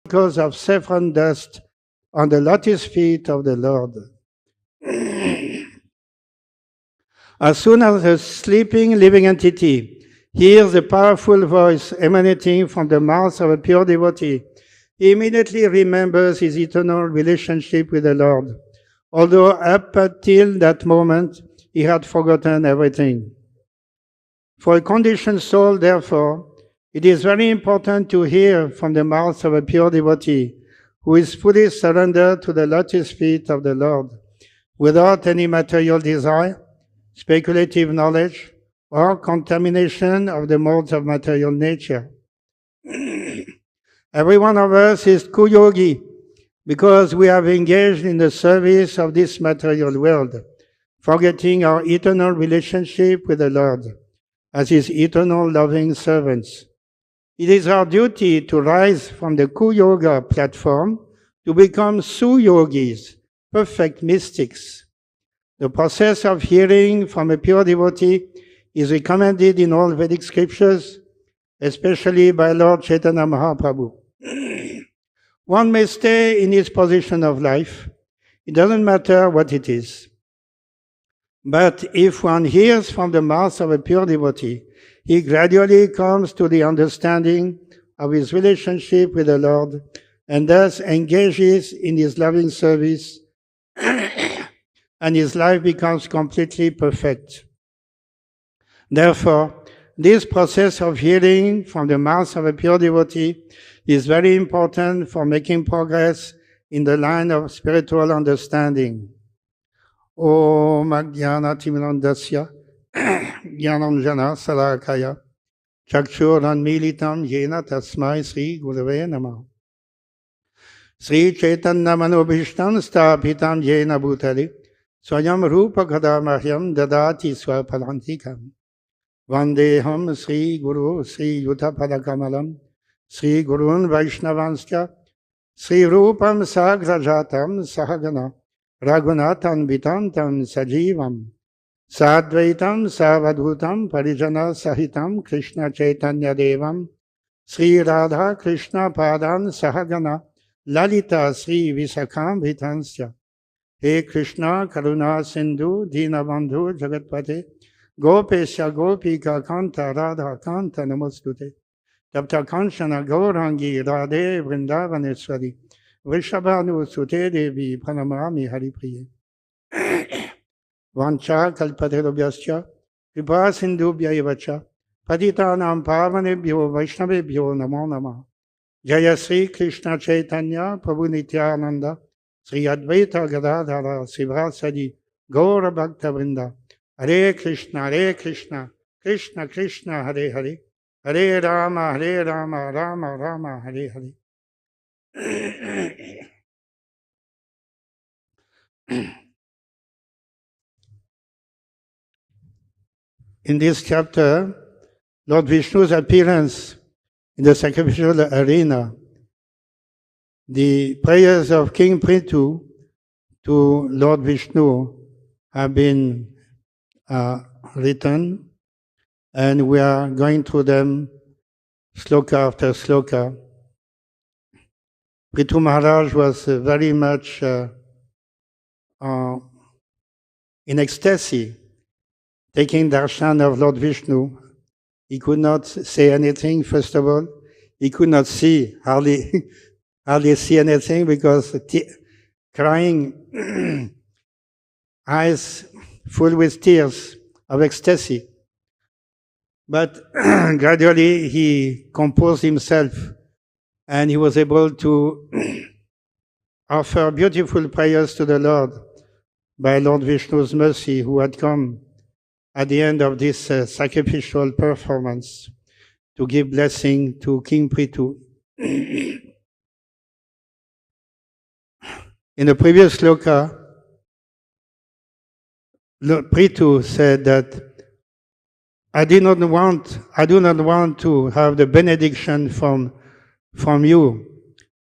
particles of saffron dust on the lotus feet of the Lord. As soon as a sleeping living entity hears a powerful voice emanating from the mouth of a pure devotee, he immediately remembers his eternal relationship with the Lord, although up until that moment he had forgotten everything. For a conditioned soul, therefore, it is very important to hear from the mouth of a pure devotee who is fully surrendered to the lotus feet of the Lord, without any material desire, speculative knowledge, or contamination of the modes of material nature. Every one of us is kuyogi because we have engaged in the service of this material world, forgetting our eternal relationship with the Lord as His eternal loving servants. It is our duty to rise from the Kuyoga platform to become Suyogis, perfect mystics. The process of hearing from a pure devotee is recommended in all Vedic scriptures, especially by Lord Chaitanya Mahaprabhu. One may stay in his position of life. It doesn't matter what it is. But if one hears from the mouth of a pure devotee, he gradually comes to the understanding of his relationship with the Lord and thus engages in his loving service and his life becomes completely perfect. Therefore, this process of hearing from the mouth of a pure devotee is very important for making progress in the line of spiritual understanding. Om Ajnanatimandasya Jnananjana Salakaya Chakshuranmilitam Yena Tasmai Sri Gurave Namah Sri Chaitanya Manobhishtam Sthapitam Yena Bhutale Swayam Rupa Kadamahyam Dadati Swapalantikam Vandeham Sri Guru Sri Yuta Padakamalam Sri Gurun Vaishnavanscha Sri Rupam Sagrajatam Sahagana Raghunathan Vitantam Sajivam Sadvaitam Savadhutam Parijana Sahitam Krishna Chaitanya Devam Sri Radha Krishna Padan Sahagana Lalita Sri Visakham Vitansya He Krishna Karuna Sindhu Dinabandhu Jagatpate Gopesha Gopika Kanta Radha Kanta Namostute Tapta Kanchana Gaurangi Radhe Vrindavaneshwari Vrishabhanu Sute Devi Pranamami Haripriye Vancha Kalpatarobhyascha Kripa Sindhubhya Evacha Patitanam Pavanebhyo Vaishnavebhyo Namo Namah Jaya Sri Krishna Chaitanya Prabhu Nityananda Sri Advaita Gadadhara Sivasadi Gaura Bhakta Vrinda Hare Krishna Krishna Krishna Hare Hare Hare Rama Rama Rama Hare Hare. In this chapter, Lord Vishnu's appearance in the sacrificial arena, the prayers of King Prithu to Lord Vishnu have been written, and we are going through them sloka after sloka. Prithu Maharaj was very much in ecstasy, taking darshan of Lord Vishnu. He could not say anything, first of all. He could not see, hardly see anything because crying, eyes full with tears of ecstasy. But gradually he composed himself and he was able to offer beautiful prayers to the Lord by Lord Vishnu's mercy, who had come at the end of this sacrificial performance to give blessing to King Prithu. In the previous sloka, Lord Prithu said that I do not want to have the benediction from you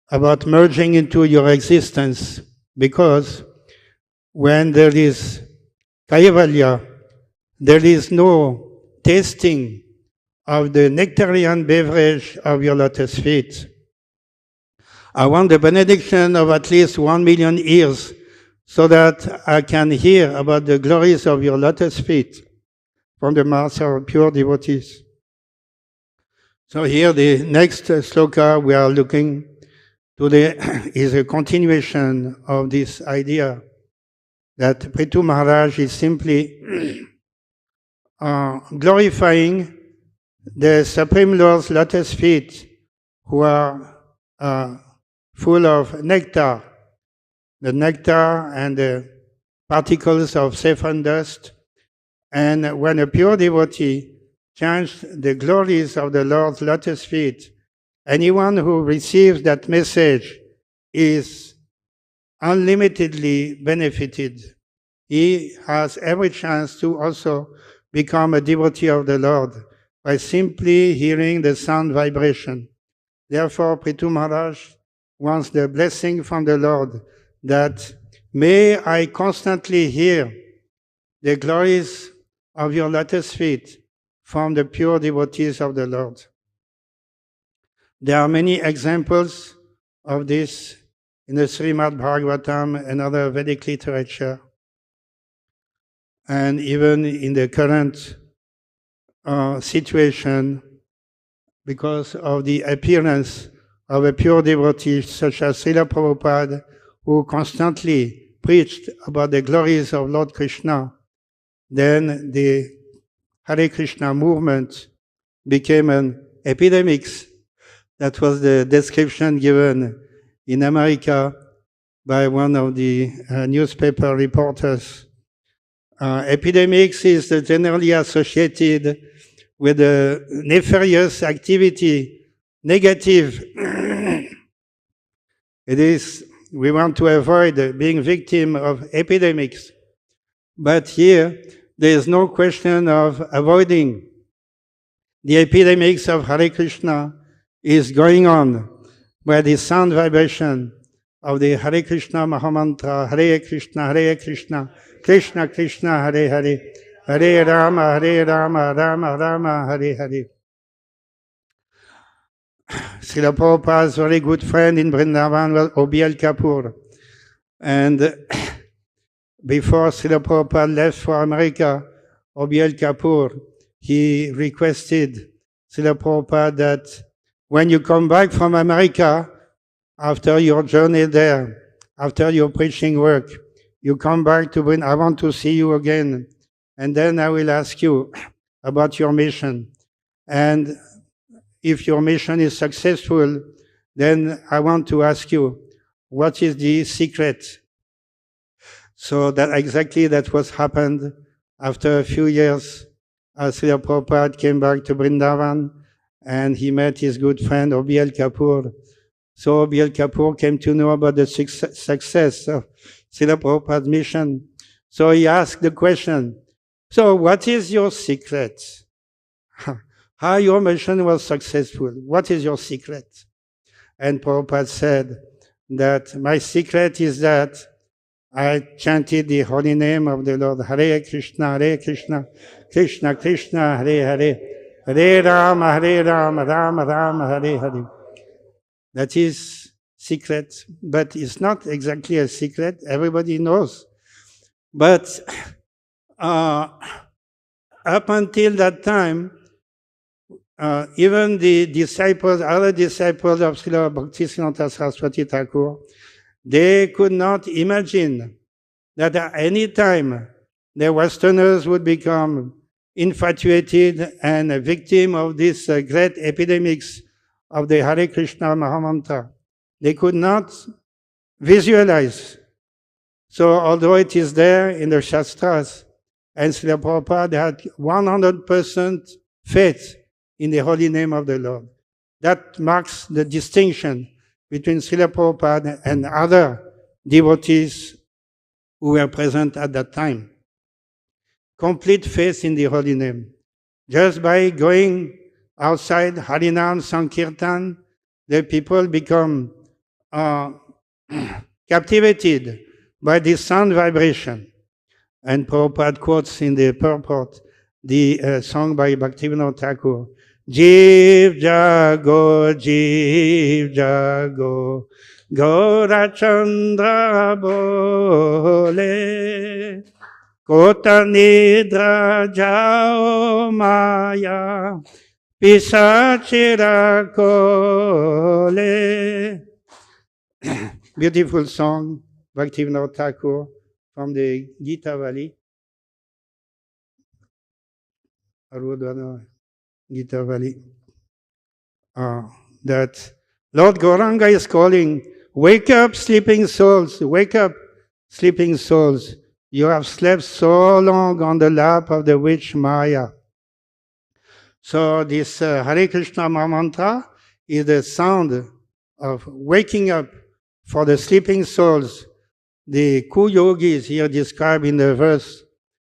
about merging into your existence, because when there is Kaivalya, there is no tasting of the nectarian beverage of your lotus feet. I want the benediction of at least 1 million ears so that I can hear about the glories of your lotus feet from the mouths of pure devotees. So here the next sloka we are looking to is a continuation of this idea that Prithu Maharaj is simply glorifying the Supreme Lord's lotus feet, who are full of nectar, the nectar and the particles of saffron dust. And when a pure devotee chants the glories of the Lord's lotus feet, anyone who receives that message is unlimitedly benefited. He has every chance to also become a devotee of the Lord by simply hearing the sound vibration. Therefore, Prithu Maharaj wants the blessing from the Lord that may I constantly hear the glories of your lotus feet from the pure devotees of the Lord. There are many examples of this in the Srimad Bhagavatam and other Vedic literature, and even in the current situation, because of the appearance of a pure devotee such as Srila Prabhupada, who constantly preached about the glories of Lord Krishna, then the Hare Krishna movement became an epidemic. That was the description given in America by one of the newspaper reporters. Epidemics is generally associated with a nefarious activity, negative. We want to avoid being victim of epidemics. But here, there is no question of avoiding. The epidemics of Hare Krishna is going on by the sound vibration of the Hare Krishna Mahamantra, Hare Krishna, Krishna Krishna, Hare Hare, Hare Rama, Rama Rama, Hare Hare. Srila Prabhupada's very good friend in Vrindavan was Obiel Kapoor. And before Srila Prabhupada left for America, Obiel Kapoor, he requested Srila Prabhupada that when you come back from America, after your journey there, after your preaching work, you come back to Vrindavan. I want to see you again. And then I will ask you about your mission. And if your mission is successful, then I want to ask you, what is the secret? So that was happened after a few years. Srila Prabhupada came back to Vrindavan and he met his good friend Obiel Kapoor. So Obiel Kapoor came to know about the success of Srila Prabhupada's mission. So he asked the question, so what is your secret? How your mission was successful? What is your secret? And Prabhupada said that my secret is that I chanted the holy name of the Lord, Hare Krishna, Krishna Krishna, Hare Hare, Hare Rama, Rama Rama, Hare Hare. That is secret, but it's not exactly a secret. Everybody knows. But up until that time, even the other disciples of Srila Bhaktisiddhanta Saraswati Thakur, they could not imagine that at any time the Westerners would become infatuated and a victim of these great epidemics of the Hare Krishna Mahamantra. They could not visualize. So although it is there in the Shastras, and Srila Prabhupada had 100% faith in the holy name of the Lord. That marks the distinction between Srila Prabhupada and other devotees who were present at that time. Complete faith in the holy name. Just by going outside Harinam Sankirtan, the people become captivated by the sound vibration. And Prabhupada quotes in the purport the song by Bhaktivinoda Thakur, Jiv jago, Gora Chandra bole, Kota nidra jao maya, Pisachira kole. Beautiful song, Bhaktivinoda Thakur from the Gita Valley. Gita Valley. That Lord Gauranga is calling, wake up, sleeping souls, wake up, sleeping souls. You have slept so long on the lap of the witch Maya. So this Hare Krishna mantra is the sound of waking up for the sleeping souls. The Kuyogis here described in the verse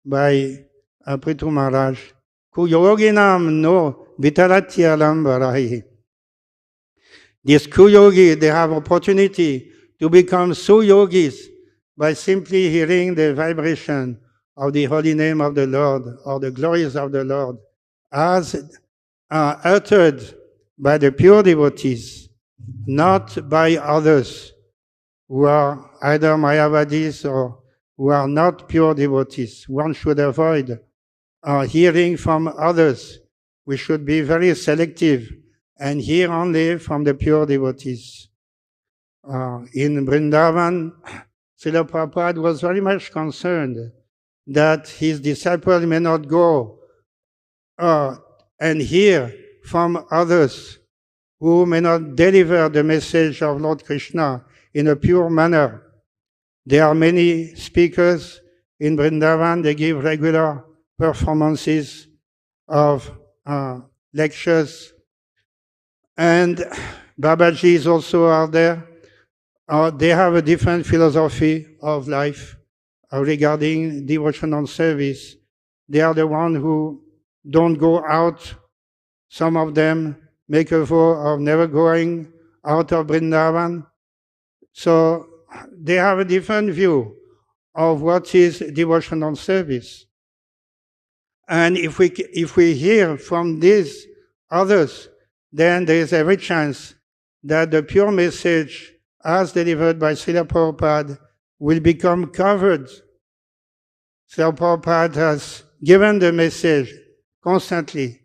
by Prithu Maharaj. Kuyoginam no vitaratyalam varahi. These Kuyogi, they have opportunity to become Suyogis by simply hearing the vibration of the holy name of the Lord or the glories of the Lord as uttered by the pure devotees, not by others who are either Mayavadis or who are not pure devotees. One should avoid hearing from others. We should be very selective and hear only from the pure devotees. In Vrindavan, Srila Prabhupada was very much concerned that his disciples may not go and hear from others who may not deliver the message of Lord Krishna in a pure manner. There are many speakers in Vrindavan. They give regular performances of lectures. And Babajis also are there. They have a different philosophy of life regarding devotional service. They are the ones who don't go out. Some of them make a vow of never going out of Vrindavan. So they have a different view of what is devotional service. And if we hear from these others, then there is every chance that the pure message as delivered by Srila Prabhupada will become covered. Srila Prabhupada has given the message constantly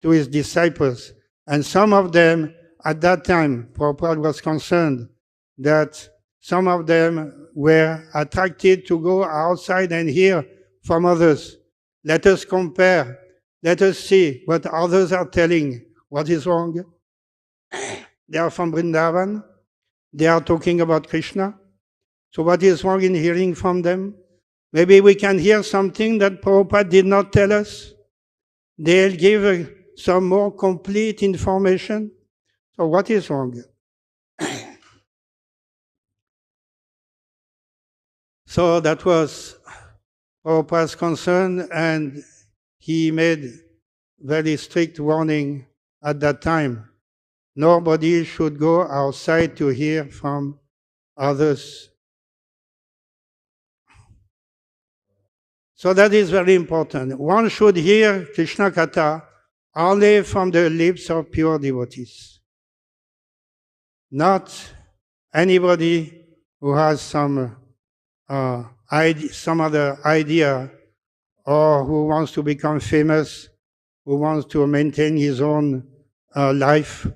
to his disciples. And some of them, at that time, Prabhupada was concerned that some of them were attracted to go outside and hear from others. Let us compare. Let us see what others are telling. What is wrong? They are from Vrindavan. They are talking about Krishna. So what is wrong in hearing from them? Maybe we can hear something that Prabhupada did not tell us. They'll give some more complete information. So what is wrong? So that was Prabhupada's concern, and he made very strict warning at that time. Nobody should go outside to hear from others. So that is very important. One should hear Krishna Katha only from the lips of pure devotees. Not anybody who has some other idea, or who wants to become famous, who wants to maintain his own life,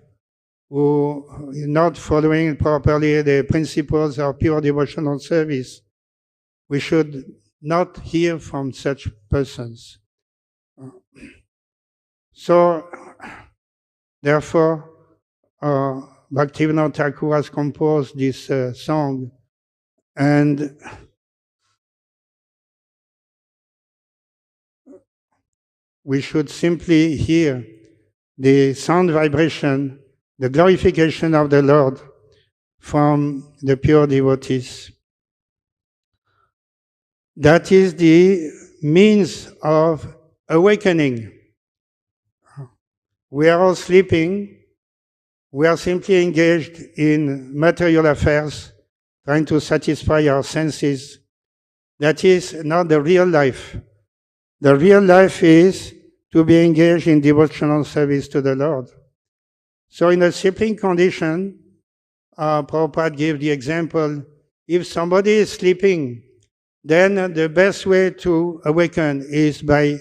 who is not following properly the principles of pure devotional service. We should not hear from such persons. So, therefore, Bhaktivinoda Thakur has composed this song, and we should simply hear the sound vibration, the glorification of the Lord from the pure devotees. That is the means of awakening. We are all sleeping. We are simply engaged in material affairs, trying to satisfy our senses. That is not the real life. The real life is to be engaged in devotional service to the Lord. So in a sleeping condition, Prabhupada gave the example, if somebody is sleeping, then the best way to awaken is by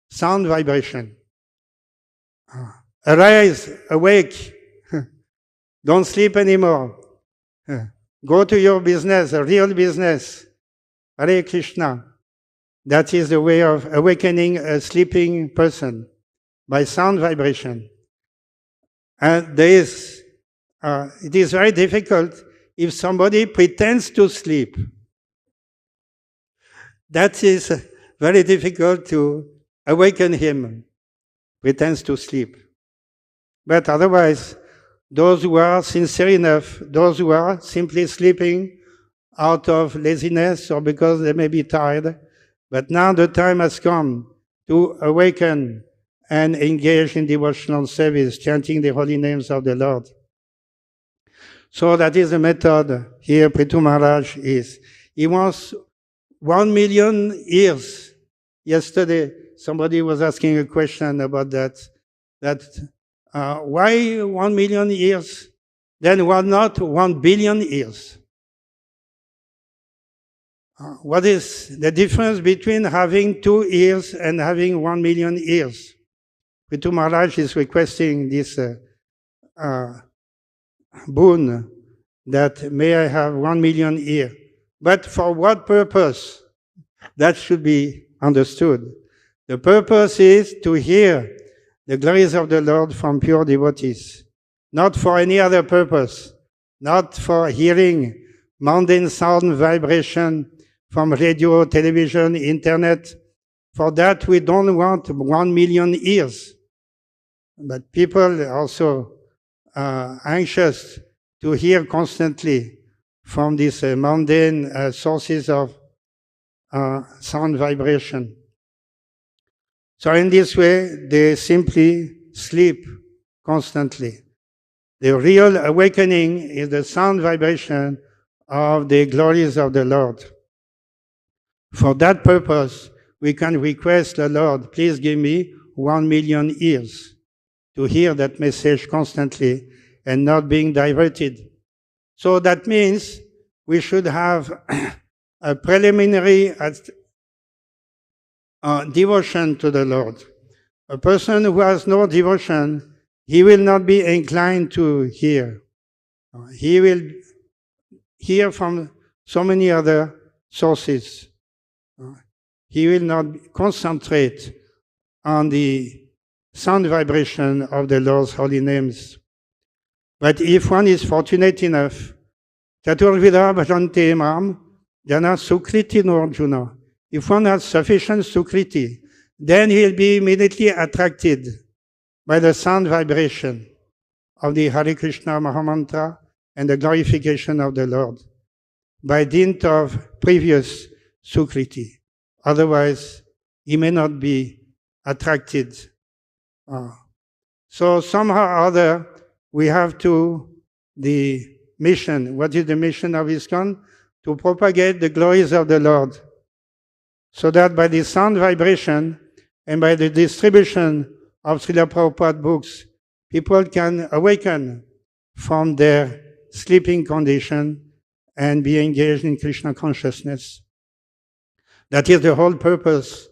sound vibration. Arise, awake, don't sleep anymore. Go to your business, a real business. Hare Krishna. That is the way of awakening a sleeping person, by sound vibration. And it is very difficult if somebody pretends to sleep. That is very difficult to awaken him, pretends to sleep. But otherwise, those who are sincere enough, those who are simply sleeping out of laziness or because they may be tired, but now the time has come to awaken and engage in devotional service, chanting the holy names of the Lord. So that is the method here Prithu Maharaj is. He wants 1 million years. Yesterday, somebody was asking a question about that why 1 million years? Then why not 1 billion years? What is the difference between having 2 years and having 1 million years? Prithu Maharaj is requesting this boon that may I have 1 million years. But for what purpose? That should be understood. The purpose is to hear the glories of the Lord from pure devotees, not for any other purpose, not for hearing mundane sound vibration from radio, television, internet. For that, we don't want 1 million years. But people are also anxious to hear constantly from these mundane sources of sound vibration. So in this way, they simply sleep constantly. The real awakening is the sound vibration of the glories of the Lord. For that purpose, we can request the Lord, please give me 1 million ears to hear that message constantly and not being diverted. So that means we should have a preliminary devotion to the Lord. A person who has no devotion, he will not be inclined to hear. He will hear from so many other sources. He will not concentrate on the sound vibration of the Lord's holy names. But if one is fortunate enough, Chaturvida bhajante mam jana sukriti no Arjuna. If one has sufficient sukriti, then he'll be immediately attracted by the sound vibration of the Hare Krishna Mahamantra and the glorification of the Lord, by dint of previous sukriti. Otherwise, he may not be attracted. So somehow or other, we have the mission. What is the mission of ISKCON? To propagate the glories of the Lord, so that by the sound vibration and by the distribution of Srila Prabhupada books, people can awaken from their sleeping condition and be engaged in Krishna consciousness. That is the whole purpose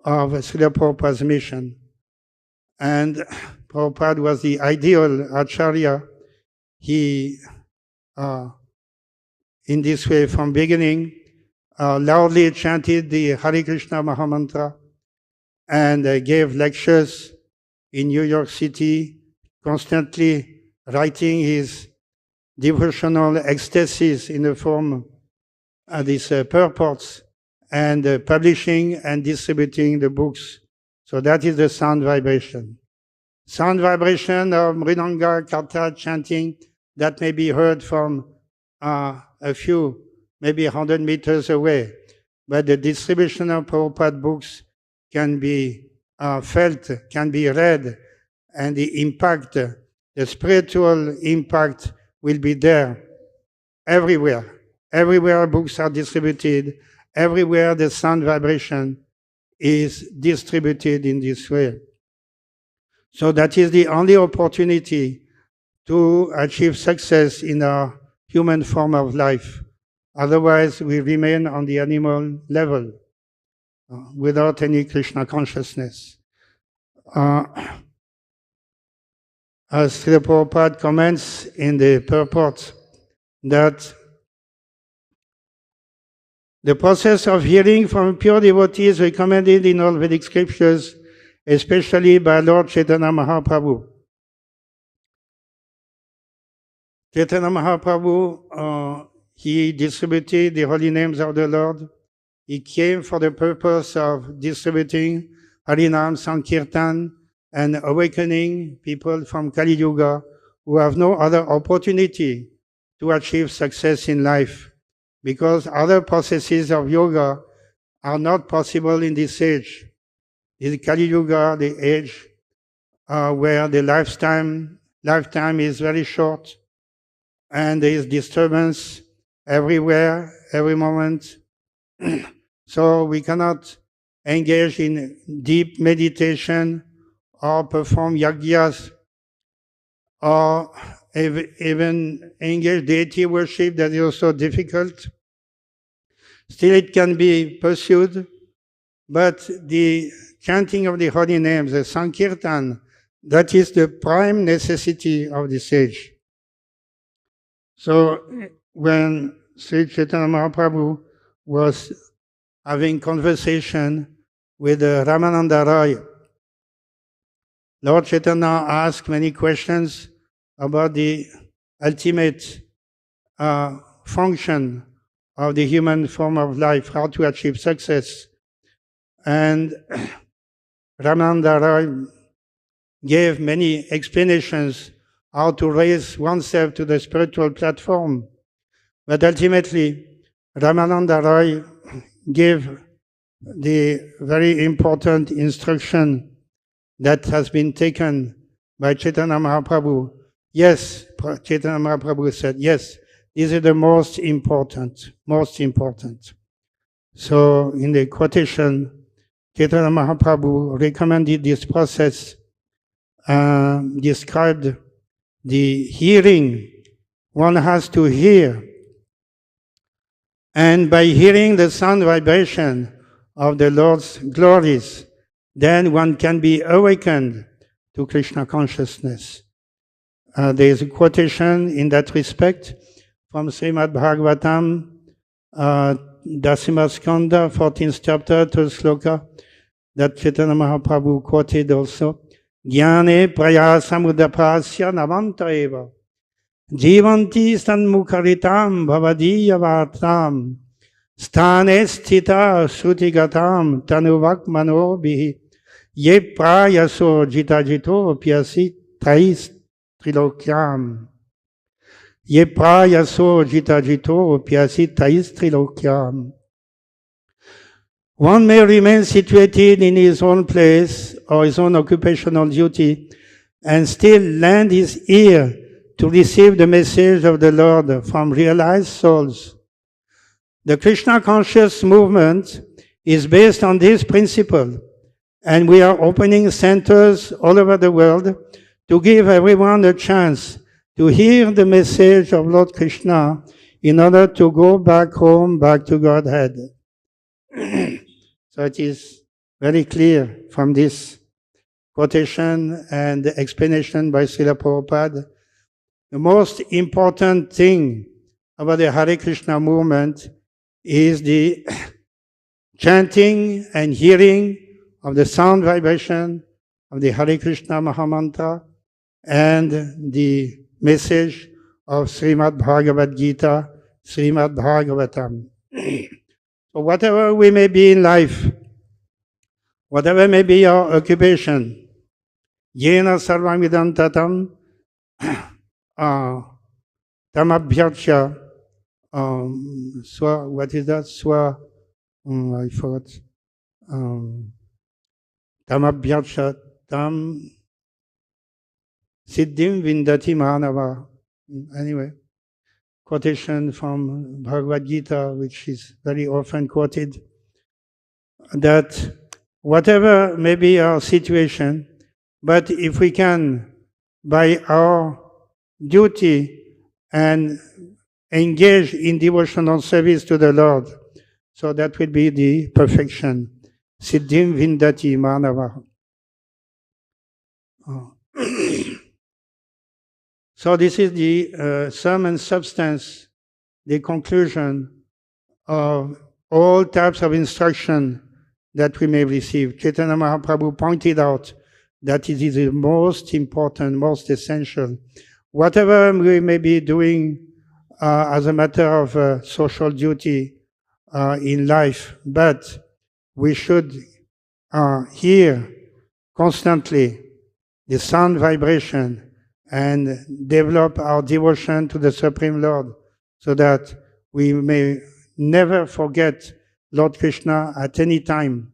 of Srila Prabhupada's mission. And Prabhupada was the ideal Acharya. He, in this way, from beginning, loudly chanted the Hare Krishna Mahamantra and gave lectures in New York City, constantly writing his devotional ecstasies in the form of these purports and publishing and distributing the books. So that is the sound vibration. Sound vibration of Mridanga, Karta chanting that may be heard from a few, maybe 100 meters away. But the distribution of Prabhupada books can be felt, can be read, and the impact, the spiritual impact will be there everywhere. Everywhere books are distributed, everywhere the sound vibration is distributed in this way. So that is the only opportunity to achieve success in our human form of life. Otherwise, we remain on the animal level without any Krishna consciousness. As Srila Prabhupada comments in the purport, that the process of hearing from pure devotees recommended in all Vedic scriptures, especially by Lord Chaitanya Mahaprabhu. Chaitanya Mahaprabhu, he distributed the holy names of the Lord. He came for the purpose of distributing Harinam Sankirtan and awakening people from Kali Yuga who have no other opportunity to achieve success in life, because other processes of yoga are not possible in this age. In Kali Yuga, the age where the lifetime is very short, and there is disturbance everywhere, every moment. So we cannot engage in deep meditation or perform yagyas or even engage deity worship. That is also difficult. Still it can be pursued, but the chanting of the holy names, the Sankirtan, that is the prime necessity of this age. So when Sri Chaitanya Mahaprabhu was having conversation with Ramananda Roy, Lord Chaitanya asked many questions about the ultimate function of the human form of life, how to achieve success. And Ramananda Roy gave many explanations how to raise oneself to the spiritual platform. But ultimately, Ramananda Roy gave the very important instruction that has been taken by Chaitanya Mahaprabhu. Yes, Chaitanya Mahaprabhu said, yes, this is the most important. So in the quotation, Chaitanya Mahaprabhu recommended this process, described the hearing. One has to hear. And by hearing the sound vibration of the Lord's glories, then one can be awakened to Krishna consciousness. There is a quotation in that respect from Srimad Bhagavatam, Dasima Skanda, 14th chapter, 12th sloka, that Chaitanya Mahaprabhu quoted also. Jnane prayasamudapasya navanta eva. Jivanti sanmukharitam bhavadiya vartam. Sthane sthita shrutigatam tanuvak manobhihi. Ye prayaso jitajito pyasi tais trilokyam. Ye prayaso jitajito pyasi tais trilokyam. One may remain situated in his own place or his own occupational duty and still lend his ear to receive the message of the Lord from realized souls. The Krishna conscious movement is based on this principle, and we are opening centers all over the world to give everyone a chance to hear the message of Lord Krishna in order to go back home, back to Godhead. So it is very clear from this quotation and the explanation by Srila Prabhupada. The most important thing about the Hare Krishna movement is the chanting and hearing of the sound vibration of the Hare Krishna Mahamantra and the message of Srimad Bhagavad Gita, Srimad Bhagavatam. So whatever we may be in life, whatever may be our occupation, yena sarvamidam tatam tamabhyarcha, what is that? I forgot. Tamabhyarcha tam siddhim vindati manava. Anyway, quotation from Bhagavad Gita, which is very often quoted, that whatever may be our situation, But if we can, by our duty and engage in devotional service to the Lord, so that will be the perfection. Siddhim Vindati Manava. So this is the sum and substance, the conclusion of all types of instruction that we may receive. Chaitanya Mahaprabhu pointed out that it is the most important, most essential. Whatever we may be doing as a matter of social duty in life, but we should hear constantly the sound vibration and develop our devotion to the Supreme Lord so that we may never forget Lord Krishna at any time.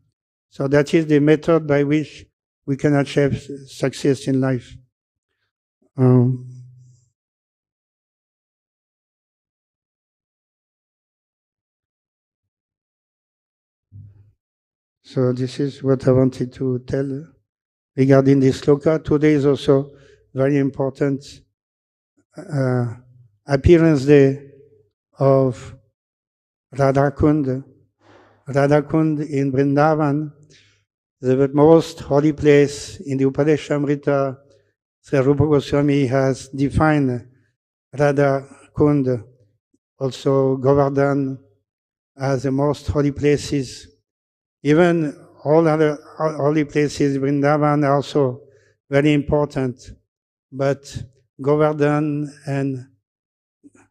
So that is the method by which we can achieve success in life. So this is what I wanted to tell regarding this sloka. Today is also very important appearance day of Radha Kund. Radha Kund in Vrindavan, the most holy place in the Upadeshamrita. Sri Rupa Goswami has defined Radha Kund, also Govardhan, as the most holy places. Even all other holy places, Vrindavan, are also very important. But Govardhan and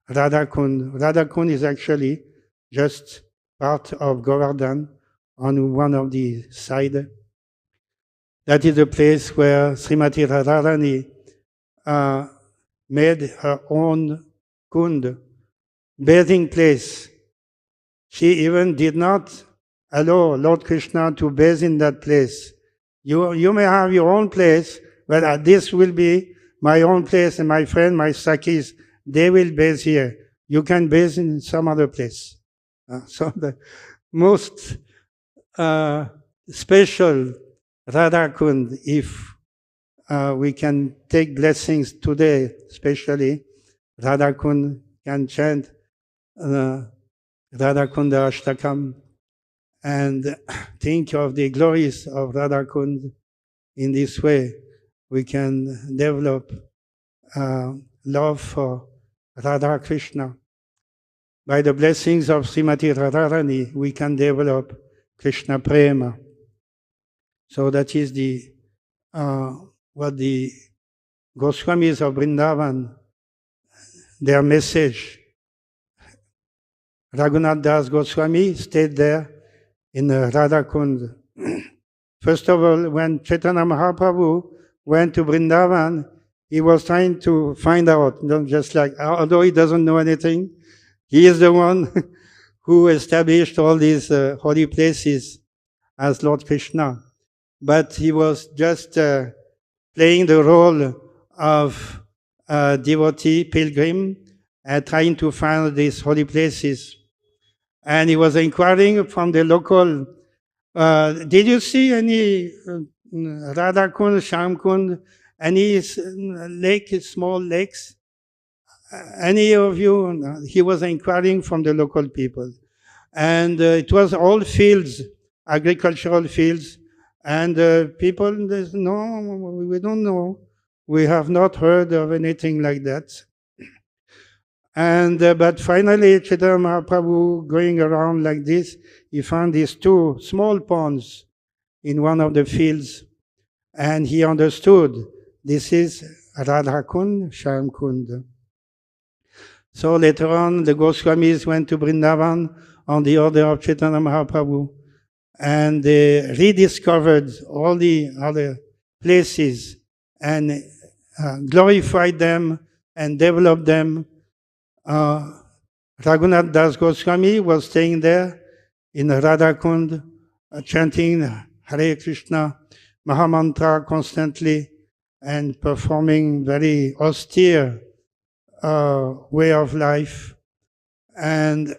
Radha Kund is actually just part of Govardhan on one of the side. That is the place where Srimati Radharani made her own kund, bathing place. She even did not allow Lord Krishna to bathe in that place. You may have your own place, but this will be my own place, and my friend, my Sakis, they will bathe here. You can bathe in some other place. So the most special Radha Kund, if we can take blessings today, especially Radha Kund can chant Radha Kunda Ashtakam and think of the glories of Radha Kund. In this way, we can develop love for Radha Krishna. By the blessings of Srimati Radharani, we can develop Krishna Prema. So that is the what the Goswamis of Vrindavan, their message. Raghunath Das Goswami stayed there in Radha Kund. First of all, when Chaitanya Mahaprabhu went to Vrindavan, he was trying to find out, just like, although he doesn't know anything, he is the one who established all these holy places as Lord Krishna. But he was just playing the role of a devotee, pilgrim, trying to find these holy places. And he was inquiring from the local, did you see any Radha Kund, Sham Kund, any lake, small lakes? Any of you? He was inquiring from the local people. And it was all fields, agricultural fields. And people, no, we don't know. We have not heard of anything like that. And but finally, Chaitanya Mahaprabhu, going around like this, he found these two small ponds in one of the fields, and he understood this is Radha Kund, Sham Kund. So later on, the Goswamis went to Vrindavan on the order of Chaitanya Mahaprabhu, and they rediscovered all the other places and glorified them and developed them. Raghunath Das Goswami was staying there in Radha Kund, chanting Hare Krishna Mahamantra constantly and performing very austere way of life. And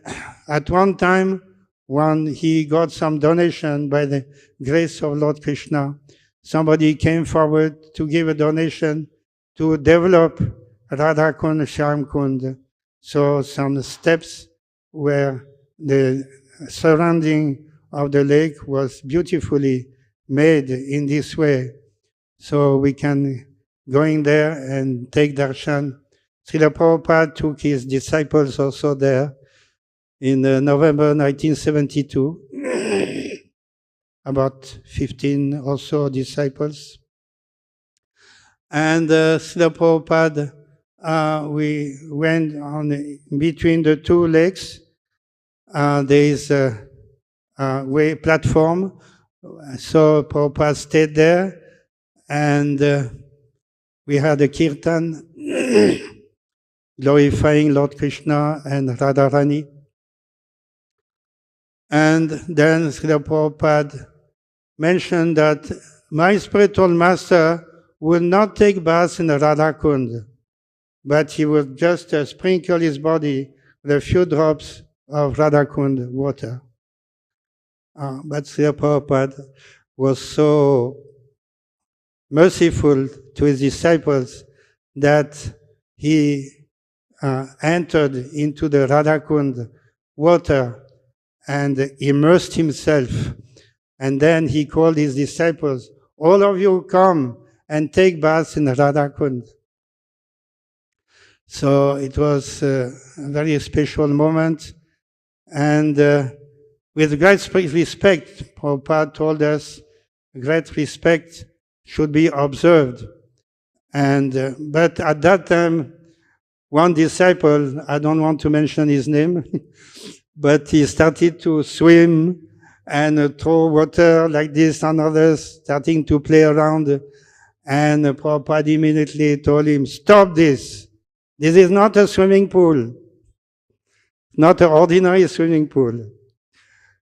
at one time, when he got some donation by the grace of Lord Krishna, somebody came forward to give a donation to develop Radhakund, Shyamkund. So some steps where the surrounding of the lake was beautifully made in this way. So we can go in there and take darshan. Srila Prabhupada took his disciples also there in November 1972, about 15 or so disciples. And Srila Prabhupada, we went on between the two lakes. There is a way platform. So Prabhupada stayed there, and we had a kirtan glorifying Lord Krishna and Radharani. And then Srila Prabhupada mentioned that my spiritual master will not take bath in the Radhakund, but he would just sprinkle his body with a few drops of Radhakund water. But Srila Prabhupada was so merciful to his disciples that he entered into the Radhakund water and immersed himself. And then he called his disciples, all of you come and take baths in Radhakund. So it was a very special moment. And with great respect, Prabhupada told us, great respect should be observed. And but at that time, one disciple, I don't want to mention his name, but he started to swim and throw water like this on others, starting to play around. And Prabhupada immediately told him, stop this. This is not a swimming pool, not an ordinary swimming pool.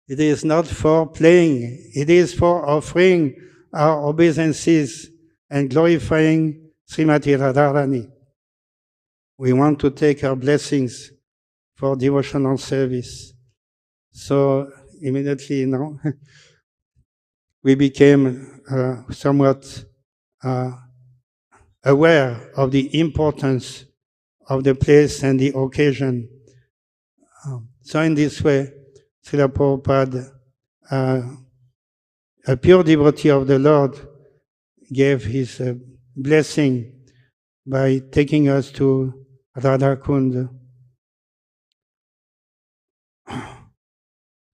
It is not for playing. It is for offering our obeisances and glorifying Srimati Radharani. We want to take our blessings for devotional service. So immediately, we became somewhat aware of the importance of the place and the occasion. So in this way, Srila Prabhupada, a pure devotee of the Lord, gave his blessing by taking us to Radhakund.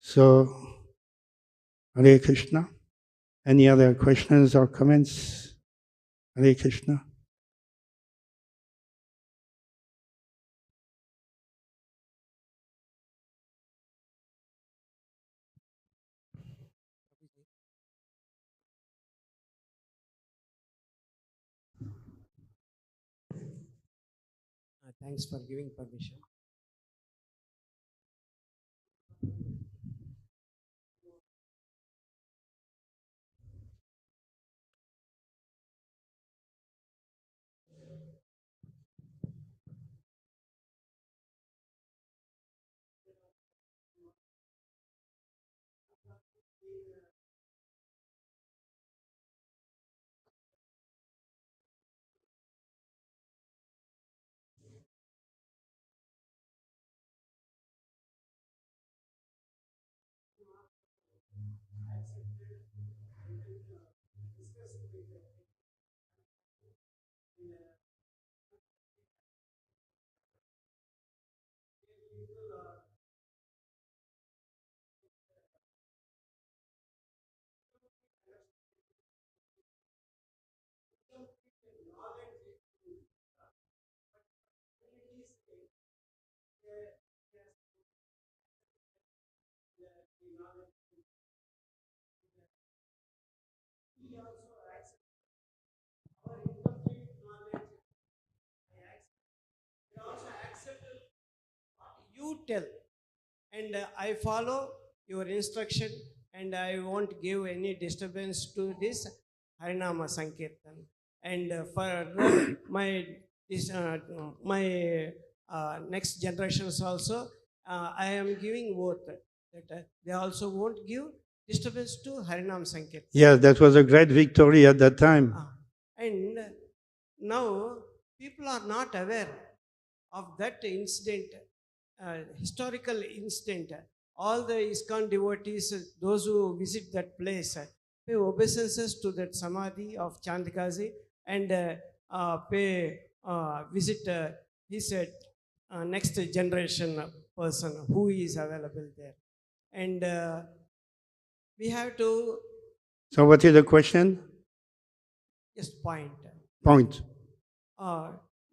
So, Hare Krishna. Any other questions or comments? Hare Krishna. Thanks for giving permission. You tell, and I follow your instruction, and I won't give any disturbance to this Harinama Sankirtan. And for my this, my next generations also, I am giving oath that they also won't give disturbance to Harinam Sankirtan. Yes, that was a great victory at that time. And now people are not aware of that incident, historical incident. All the ISKCON devotees, those who visit that place, pay obeisances to that Samadhi of Chandikazi and visit his next generation person who is available there. And we have to So what is the question? just point. Point.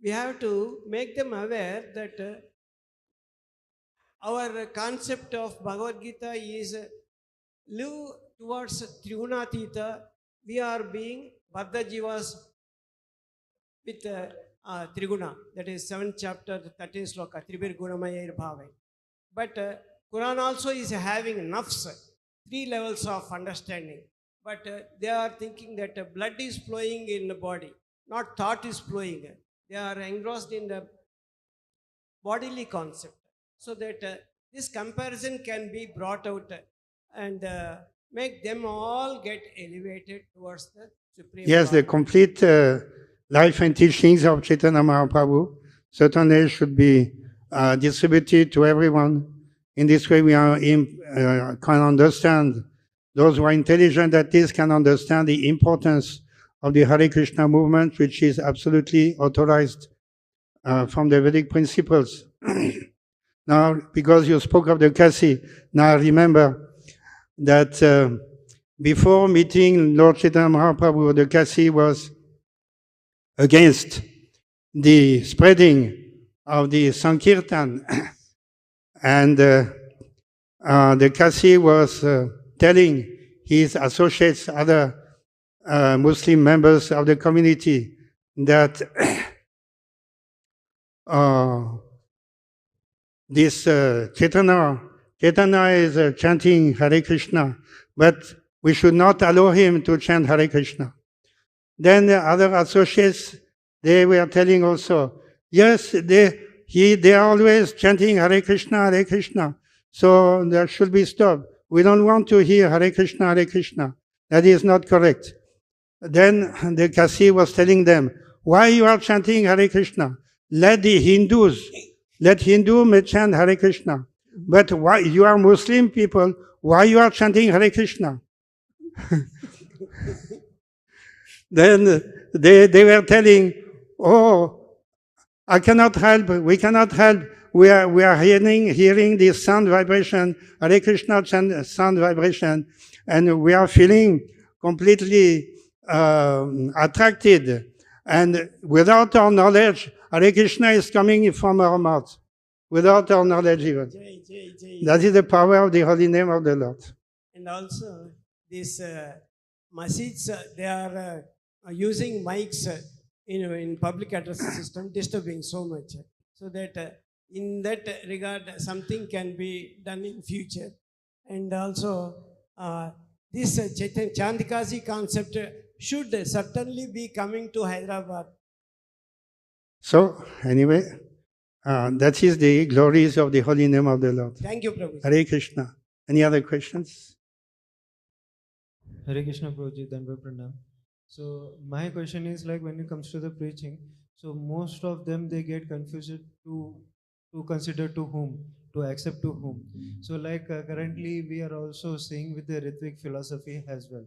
We have to make them aware that our concept of Bhagavad Gita is live towards Trigunatita. We are being Baddha Jivas with Triguna, that is 7th chapter, 13th sloka, Tribir Gunamaya Bhave. But Quran also is having nafs, 3 levels of understanding. But they are thinking that blood is flowing in the body, not thought is flowing. They are engrossed in the bodily concept. So that this comparison can be brought out and make them all get elevated towards the Supreme Yes, the Lord. complete life and teachings of Chaitanya Mahaprabhu certainly should be distributed to everyone. In this way, we can understand, those who are intelligent at least can understand the importance of the Hare Krishna movement, which is absolutely authorized from the Vedic principles. Now, because you spoke of the Kasi, now remember that before meeting Lord Chaitanya Mahaprabhu, the Kasi was against the spreading of the Sankirtan. And the Kasi was telling his associates, other Muslim members of the community, that this Chaitanya is chanting Hare Krishna, but we should not allow him to chant Hare Krishna. Then the other associates, they were telling also, yes, they are always chanting Hare Krishna, Hare Krishna. So that should be stopped. We don't want to hear Hare Krishna, Hare Krishna. That is not correct. Then the Kasi was telling them, why you are chanting Hare Krishna? Let Hindu may chant Hare Krishna. But why you are Muslim people, why you are chanting Hare Krishna? Then they were telling, oh, I cannot help, we cannot help. We are hearing this sound vibration, Hare Krishna sound vibration, and we are feeling completely attracted. And without our knowledge, Hare Krishna is coming from our mouth. Without our knowledge even. Jai, Jai, Jai. That is the power of the holy name of the Lord. And also, these masids, they are using mics in public address system, disturbing so much. So that in that regard, something can be done in future. And also, this Chandikasi concept should certainly be coming to Hyderabad. So, anyway, that is the glories of the holy name of the Lord. Thank you, Prabhu. Hare Krishna. Any other questions? Hare Krishna Prabhuji, Dandavat Pranam. So my question is like when it comes to the preaching, so most of them they get confused to consider to whom, to accept to whom. So like currently we are also seeing with the Ritvik philosophy as well.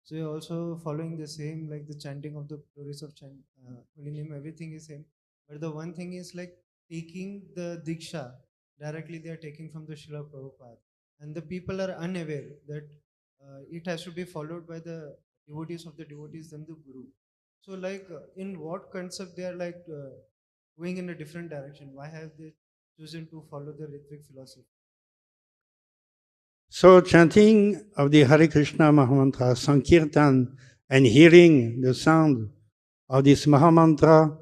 So you're also following the same, like the chanting of the glories of holy name, everything is same. But the one thing is like taking the Diksha, directly they are taking from the Srila Prabhupada. And the people are unaware that it has to be followed by the devotees of the devotees than the Guru. So like in what concept they are like going in a different direction? Why have they chosen to follow the Ritvik philosophy? So chanting of the Hare Krishna Mahamantra, Sankirtan, and hearing the sound of this Mahamantra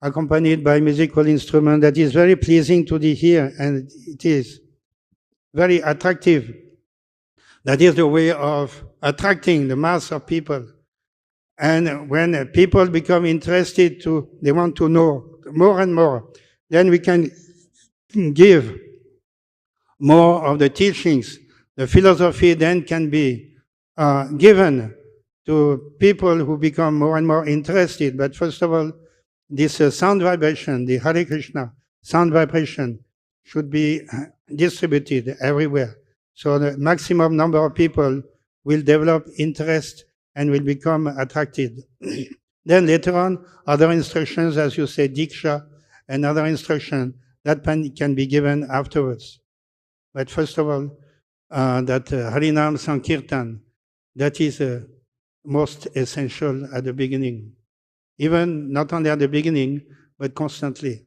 accompanied by musical instrument, that is very pleasing to the ear, and it is very attractive. That is the way of attracting the mass of people. And when people become interested they want to know more and more, then we can give more of the teachings, The philosophy then can be given to people who become more and more interested. But first of all, this sound vibration, the Hare Krishna sound vibration, should be distributed everywhere. So the maximum number of people will develop interest and will become attracted. Then later on, other instructions, as you say, Diksha, and other instruction that can be given afterwards. But first of all, that Harinam Sankirtan, that is most essential at the beginning. Even not only at the beginning, but constantly,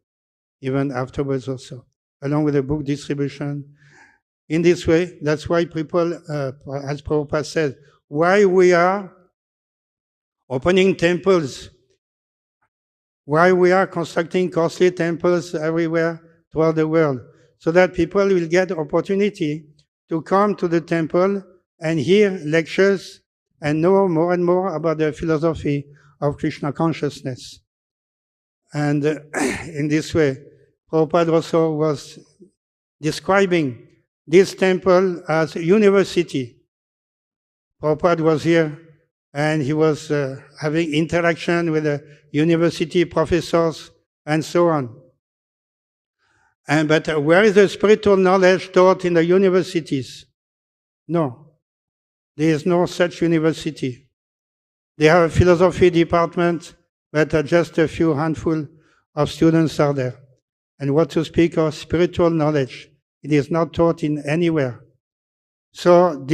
even afterwards also, along with the book distribution. In this way, that's why people, as Prabhupada said, why we are opening temples, why we are constructing costly temples everywhere throughout the world, so that people will get opportunity to come to the temple and hear lectures and know more and more about the philosophy of Krishna consciousness. And in this way, Prabhupada also was describing this temple as a university. Prabhupada was here and he was having interaction with the university professors and so on. But where is the spiritual knowledge taught in the universities? No, there is no such university. They have a philosophy department, but just a few handful of students are there. And what to speak of spiritual knowledge, it is not taught in anywhere. So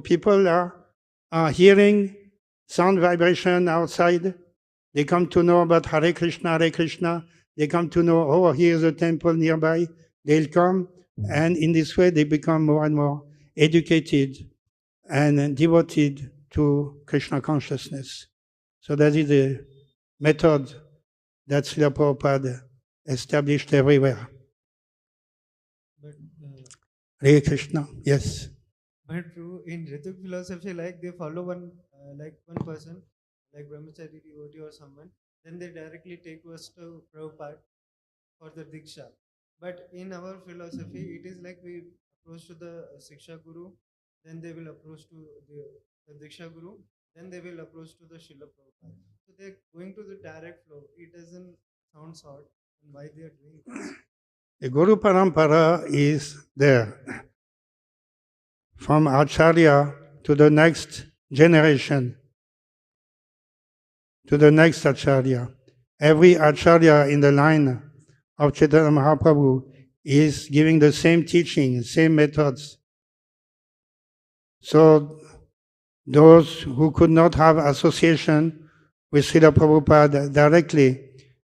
people are hearing sound vibration outside. They come to know about Hare Krishna, Hare Krishna. They come to know, oh, here's a temple nearby. They'll come, and in this way they become more and more educated and devoted to Krishna consciousness. So that is the method that Srila Prabhupada established everywhere. But Hare Krishna, yes. but true in Rituk philosophy, like they follow one person, like brahmachari devotee or someone, then they directly take us to Prabhupada for the diksha. But in our philosophy, it is like we approach to the Siksha Guru, then they will approach to the Diksha Guru, then they will approach to the Srila Prabhupada. So they're going to the direct flow. It doesn't sound short, and why they are doing this. The Guru Parampara is there from Acharya to the next generation, to the next Acharya. Every Acharya in the line of Chaitanya Mahaprabhu is giving the same teaching, same methods. So those who could not have association with Srila Prabhupada directly,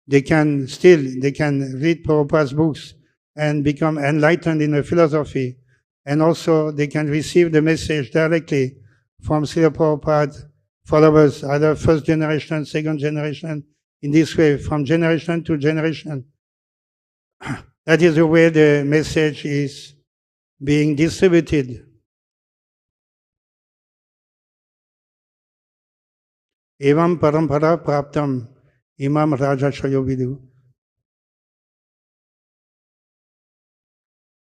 they can read Prabhupada's books and become enlightened in the philosophy. And also they can receive the message directly from Srila Prabhupada followers, either first generation, second generation, in this way, from generation to generation. That is the way the message is being distributed. Evam parampara praptam imam raja shayo vidu.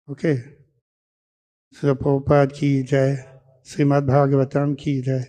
Okay. Srila Prabhupada ki jai. Srimad Bhagavatam ki jai.